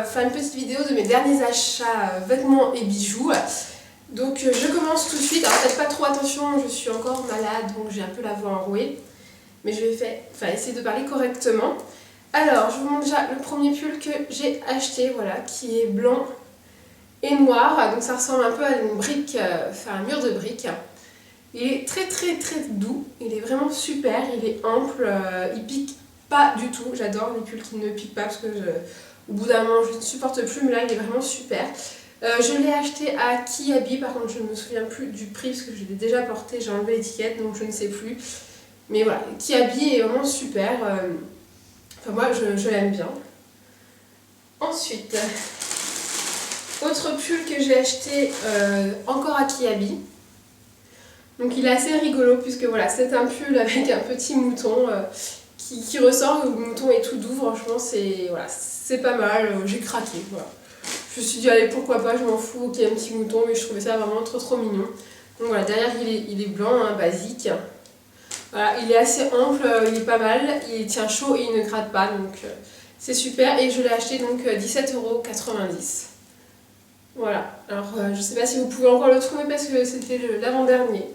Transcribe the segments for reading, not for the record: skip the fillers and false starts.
faire une petite vidéo de mes derniers achats vêtements et bijoux. Donc je commence tout de suite. Alors faites pas trop attention, je suis encore malade donc j'ai un peu la voix enrouée. Mais je vais essayer de parler correctement. Alors je vous montre déjà le premier pull que j'ai acheté, voilà, qui est blanc et noir. Donc ça ressemble un peu à une brique, un mur de briques. Il est très doux, il est vraiment super, il est ample, il pique pas du tout. J'adore les pulls qui ne piquent pas parce que au bout d'un moment je ne supporte plus, mais là il est vraiment super. Je l'ai acheté à Kiabi, par contre je ne me souviens plus du prix parce que je l'ai déjà porté, j'ai enlevé l'étiquette donc je ne sais plus. Mais voilà, Kiabi est vraiment super, enfin moi je l'aime bien. Ensuite, autre pull que j'ai acheté encore à Kiabi. Donc il est assez rigolo puisque voilà, c'est un pull avec un petit mouton qui ressort, le mouton est tout doux, franchement c'est voilà, pas mal, j'ai craqué, voilà. Je me suis dit allez pourquoi pas, je m'en fous qu'il y ait un petit mouton, mais je trouvais ça vraiment trop mignon. Donc voilà, derrière il est blanc, hein, basique. Voilà, il est assez ample, il est pas mal, il tient chaud et il ne gratte pas, donc c'est super. Et je l'ai acheté donc 17,90 €. Voilà, alors je sais pas si vous pouvez encore le trouver parce que c'était l'avant-dernier.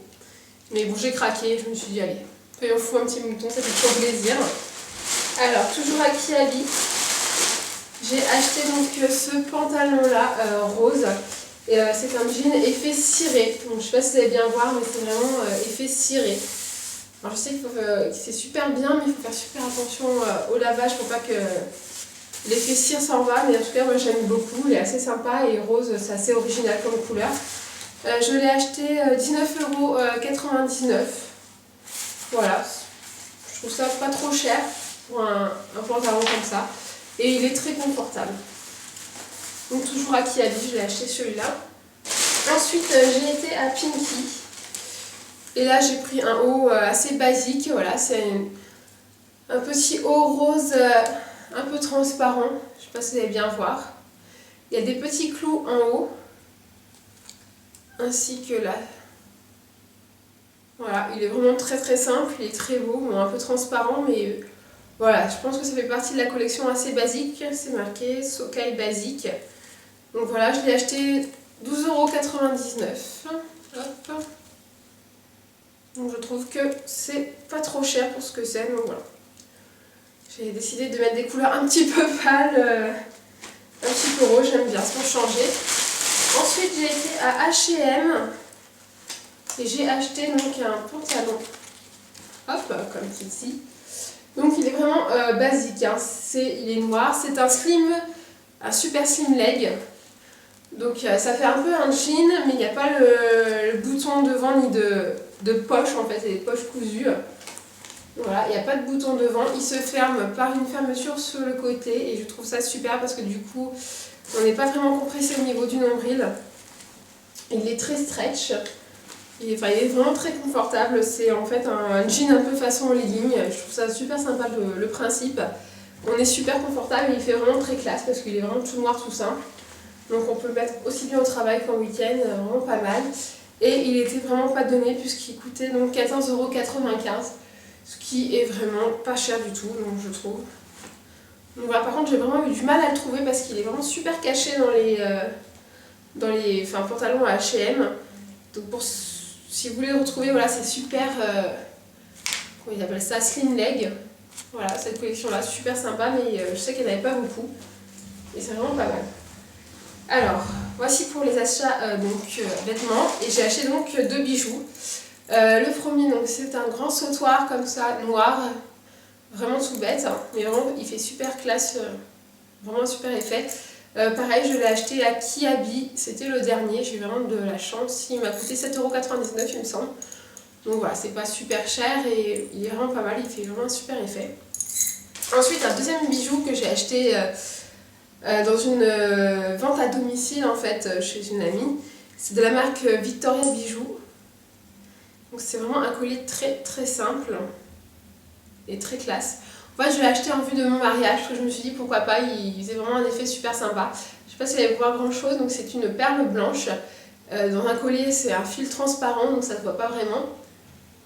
Mais bon, j'ai craqué, je me suis dit allez, soyons fous un petit mouton, ça fait trop plaisir. Alors, toujours à Kiabi, j'ai acheté donc ce pantalon là, rose. Et c'est un jean effet ciré. Donc je sais pas si vous allez bien voir, mais c'est vraiment effet ciré. Alors je sais que c'est super bien, mais il faut faire super attention au lavage pour pas que l'effet cire s'en va. Mais en tout cas, moi j'aime beaucoup, il est assez sympa et rose, c'est assez original comme couleur. Je l'ai acheté 19,99 €. Voilà, je trouve ça pas trop cher pour un pantalon comme ça. Et il est très confortable. Donc toujours à Kiabi, je l'ai acheté celui-là. Ensuite, j'ai été à Pinky. Et là, j'ai pris un haut assez basique. Voilà, c'est un petit haut rose un peu transparent. Je ne sais pas si vous allez bien voir. Il y a des petits clous en haut. Ainsi que là. Voilà, il est vraiment très simple. Il est très beau, bon, un peu transparent, mais voilà, je pense que ça fait partie de la collection assez basique. C'est marqué Sokai Basique. Donc voilà, je l'ai acheté 12,99 €. Hop. Donc je trouve que c'est pas trop cher pour ce que c'est, donc voilà. J'ai décidé de mettre des couleurs un petit peu pâles, un petit peu rose, j'aime bien, c'est pour changer. Ensuite j'ai été à H&M et j'ai acheté donc un pantalon, hop, comme ceci. Donc il est vraiment basique, hein. Il est noir, c'est un super slim leg. Donc ça fait un peu un jean, mais il n'y a pas le bouton devant ni de poche en fait, c'est des poches cousues. Voilà, il n'y a pas de bouton devant, il se ferme par une fermeture sur le côté et je trouve ça super parce que du coup on n'est pas vraiment compressé au niveau du nombril. Il est très stretch, il est vraiment très confortable, c'est en fait un jean un peu façon legging, je trouve ça super sympa le principe. On est super confortable et il fait vraiment très classe parce qu'il est vraiment tout noir, tout simple. Donc on peut le mettre aussi bien au travail qu'en week-end, vraiment pas mal. Et il était vraiment pas donné puisqu'il coûtait donc 14,95 €, ce qui est vraiment pas cher du tout, donc je trouve. Donc voilà, par contre j'ai vraiment eu du mal à le trouver parce qu'il est vraiment super caché dans les pantalons à H&M. Donc si vous voulez le retrouver, voilà, c'est super, comment ils appellent ça, slim leg. Voilà, cette collection là, super sympa, mais je sais qu'il n'y en avait pas beaucoup. Et c'est vraiment pas mal. Alors, voici pour les achats vêtements et j'ai acheté donc 2 bijoux. Le premier, donc c'est un grand sautoir comme ça, noir, vraiment tout bête, hein, mais vraiment il fait super classe, vraiment un super effet. Pareil, je l'ai acheté à Kiabi, c'était le dernier, j'ai eu vraiment de la chance, il m'a coûté 7,99 € il me semble. Donc voilà, c'est pas super cher et il est vraiment pas mal, il fait vraiment un super effet. Ensuite, un deuxième bijou que j'ai acheté dans une vente à domicile en fait chez une amie, c'est de la marque Victoria Bijoux. Donc c'est vraiment un collier très simple et très classe. En fait je l'ai acheté en vue de mon mariage parce que je me suis dit pourquoi pas, il faisait vraiment un effet super sympa. Je sais pas si vous allez voir grand chose, donc c'est une perle blanche. Dans un collier c'est un fil transparent donc ça se voit pas vraiment.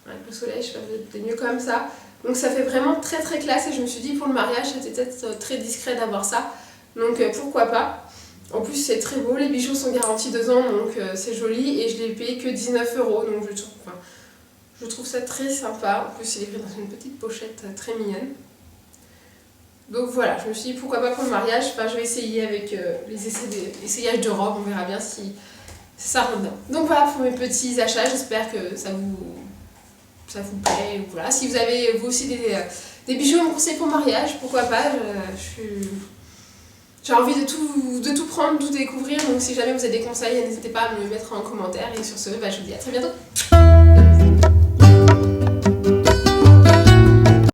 Avec le soleil je sais pas, peut-être mieux comme ça. Donc ça fait vraiment très classe et je me suis dit pour le mariage c'était peut-être très discret d'avoir ça. Donc pourquoi pas. En plus c'est très beau, les bijoux sont garantis 2 ans, donc c'est joli, et je l'ai payé que 19 €, donc je trouve ça très sympa. En plus il est écrit dans une petite pochette très mignonne. Donc voilà, je me suis dit pourquoi pas pour le mariage. Enfin, je vais essayer avec les essayages de robes, on verra bien si ça rentre bien. Donc voilà pour mes petits achats, j'espère que ça vous plaît. Voilà. Si vous avez vous aussi des bijoux à me conseiller pour le mariage, pourquoi pas, j'ai envie de tout prendre, tout découvrir. Donc si jamais vous avez des conseils, n'hésitez pas à me le mettre en commentaire. Et sur ce, je vous dis à très bientôt.